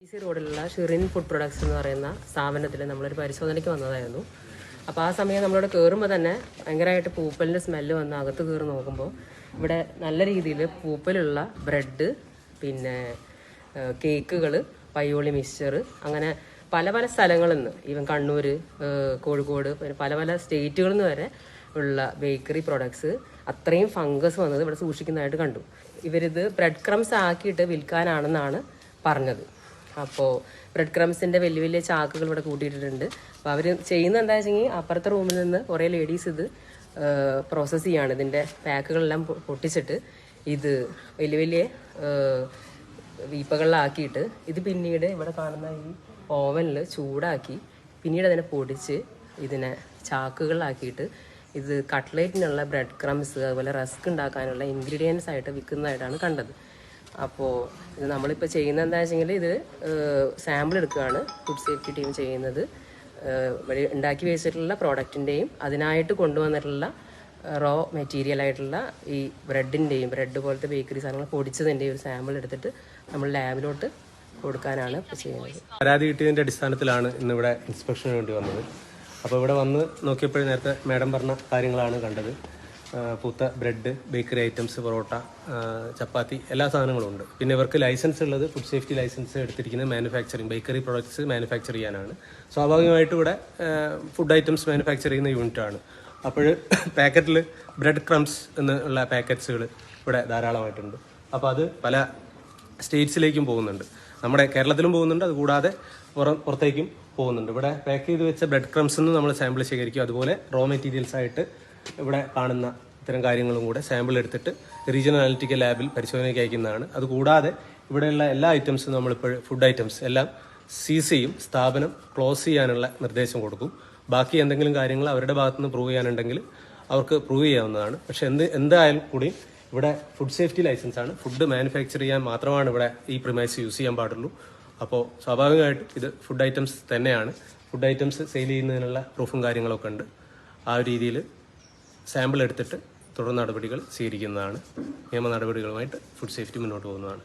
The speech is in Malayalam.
ഈസി റോഡിലുള്ള ഷിറിൻ ഫുഡ് പ്രൊഡക്ട്സ് എന്ന് പറയുന്ന സ്ഥാപനത്തിൽ നമ്മളൊരു പരിശോധനയ്ക്ക് വന്നതായിരുന്നു. അപ്പോൾ ആ സമയം നമ്മളിവിടെ കയറുമ്പോൾ തന്നെ ഭയങ്കരമായിട്ട് പൂപ്പലിൻ്റെ സ്മെല്ല് വന്ന് അകത്ത് കയറി നോക്കുമ്പോൾ ഇവിടെ നല്ല രീതിയിൽ പൂപ്പലുള്ള ബ്രെഡ്, പിന്നെ കേക്കുകൾ, പയ്യോളി മിക്സ്ചർ, അങ്ങനെ പല പല സ്ഥലങ്ങളിൽ നിന്ന്, ഈവൻ കണ്ണൂർ, കോഴിക്കോട്, പിന്നെ പല പല സ്റ്റേറ്റുകളിൽ നിന്ന് വരെ ഉള്ള ബേക്കറി പ്രൊഡക്ട്സ് അത്രയും ഫംഗസ് വന്നത് ഇവിടെ സൂക്ഷിക്കുന്നതായിട്ട് കണ്ടു. ഇവരിത് ബ്രെഡ് ക്രംസ് ആക്കിയിട്ട് വിൽക്കാനാണെന്നാണ് പറഞ്ഞത്. അപ്പോൾ ബ്രെഡ് ക്രംസിൻ്റെ വലിയ വലിയ ചാക്കുകൾ ഇവിടെ കൂട്ടിയിട്ടിട്ടുണ്ട്. അപ്പോൾ അവർ ചെയ്യുന്നത് എന്താ വെച്ചെങ്കിൽ അപ്പുറത്തെ റൂമിൽ നിന്ന് കുറേ ലേഡീസ് ഇത് പ്രോസസ്സ് ചെയ്യാണ്. ഇതിൻ്റെ പാക്കുകളെല്ലാം പൊട്ടിച്ചിട്ട് ഇത് വലിയ വലിയ വീപ്പകളിലാക്കിയിട്ട് ഇത് പിന്നീട് ഇവിടെ കാണുന്ന ഈ ഓവനിൽ ചൂടാക്കി പിന്നീട് അതിനെ പൊടിച്ച് ഇതിനെ ചാക്കുകളിലാക്കിയിട്ട് ഇത് കട്ട്ലേറ്റിനുള്ള ബ്രെഡ് ക്രംസ്, അതുപോലെ റസ്ക് ഉണ്ടാക്കാനുള്ള ഇൻഗ്രീഡിയൻസ് ആയിട്ട് വിൽക്കുന്നതായിട്ടാണ് കണ്ടത്. അപ്പോൾ ഇത് നമ്മളിപ്പോൾ ചെയ്യുന്നത് എന്താ വെച്ചെങ്കിൽ ഇത് സാമ്പിൾ എടുക്കുകയാണ് ഫുഡ് സേഫ്റ്റി ടീം ചെയ്യുന്നത്. ഉണ്ടാക്കി വെച്ചിട്ടുള്ള പ്രോഡക്റ്റിൻ്റെയും അതിനായിട്ട് കൊണ്ടുവന്നിട്ടുള്ള റോ മെറ്റീരിയൽ ആയിട്ടുള്ള ഈ ബ്രെഡിൻ്റെയും ബ്രെഡ് പോലത്തെ ബേക്കറി സാധനങ്ങൾ പൊടിച്ചതിൻ്റെയും ഒരു സാമ്പിൾ എടുത്തിട്ട് നമ്മൾ ലാബിലോട്ട് കൊടുക്കാനാണ് ഇപ്പോൾ ചെയ്യുന്നത്. പരാതി കിട്ടിയതിൻ്റെ അടിസ്ഥാനത്തിലാണ് ഇന്നിവിടെ ഇൻസ്പെക്ഷന് വേണ്ടി വന്നത്. അപ്പോൾ ഇവിടെ വന്ന് നോക്കിയപ്പോഴും നേരത്തെ മാഡം പറഞ്ഞ കാര്യങ്ങളാണ് കണ്ടത്. പൂത്ത ബ്രെഡ്, ബേക്കറി ഐറ്റംസ്, പൊറോട്ട, ചപ്പാത്തി, എല്ലാ സാധനങ്ങളും ഉണ്ട്. പിന്നെ ഇവർക്ക് ലൈസൻസ് ഉള്ളത് ഫുഡ് സേഫ്റ്റി ലൈസൻസ് എടുത്തിരിക്കുന്നത് മാനുഫാക്ചറിങ്, ബേക്കറി പ്രോഡക്ട്സ് മാനുഫാക്ചർ ചെയ്യാനാണ്. സ്വാഭാവികമായിട്ടും ഇവിടെ ഫുഡ് ഐറ്റംസ് മാനുഫാക്ചർ ചെയ്യുന്ന യൂണിറ്റാണ്. അപ്പോൾ പാക്കറ്റിൽ ബ്രെഡ് ക്രംസ് എന്നുള്ള പാക്കറ്റ്സുകൾ ഇവിടെ ധാരാളമായിട്ടുണ്ട്. അപ്പോൾ അത് പല സ്റ്റേറ്റ്സിലേക്കും പോകുന്നുണ്ട്. നമ്മുടെ കേരളത്തിലും പോകുന്നുണ്ട്, അതുകൂടാതെ പുറത്തേക്കും പോകുന്നുണ്ട്. ഇവിടെ പാക്ക് ചെയ്ത് വെച്ച ബ്രെഡ് ക്രംസ് നിന്ന് നമ്മൾ സാമ്പിൾ ശേഖരിക്കും. അതുപോലെ റോ മെറ്റീരിയൽസ് ആയിട്ട് ഇവിടെ കാണുന്ന ഇത്തരം കാര്യങ്ങളും കൂടെ സാമ്പിൾ എടുത്തിട്ട് റീജിയണൽ അനലിറ്റിക്കൽ ലാബിൽ പരിശോധനയ്ക്ക് അയക്കുന്നതാണ്. അതുകൂടാതെ ഇവിടെയുള്ള എല്ലാ ഐറ്റംസും നമ്മളിപ്പോൾ ഫുഡ് ഐറ്റംസ് എല്ലാം സീസ് ചെയ്യും. സ്ഥാപനം ക്ലോസ് ചെയ്യാനുള്ള നിർദ്ദേശം കൊടുക്കും. ബാക്കി എന്തെങ്കിലും കാര്യങ്ങൾ അവരുടെ ഭാഗത്തുനിന്ന് പ്രൂവ് ചെയ്യാനുണ്ടെങ്കിൽ അവർക്ക് പ്രൂവ് ചെയ്യാവുന്നതാണ്. പക്ഷെ എന്തായാലും കൂടി ഇവിടെ ഫുഡ് സേഫ്റ്റി ലൈസൻസ് ആണ്. ഫുഡ് മാനുഫാക്ചർ ചെയ്യാൻ മാത്രമാണ് ഇവിടെ ഈ പ്രിമൈസ് യൂസ് ചെയ്യാൻ പാടുള്ളൂ. അപ്പോൾ സ്വാഭാവികമായിട്ടും ഇത് ഫുഡ് ഐറ്റംസ് തന്നെയാണ്. ഫുഡ് ഐറ്റംസ് സെയിൽ ചെയ്യുന്നതിനുള്ള പ്രൂഫും കാര്യങ്ങളൊക്കെ ഉണ്ട്. ആ ഒരു രീതിയിൽ സാമ്പിൾ എടുത്തിട്ട് തുടർ നടപടികൾ സ്വീകരിക്കുന്നതാണ്. നിയമ നടപടികളുമായിട്ട് ഫുഡ് സേഫ്റ്റി മുന്നോട്ട് പോകുന്നതാണ്.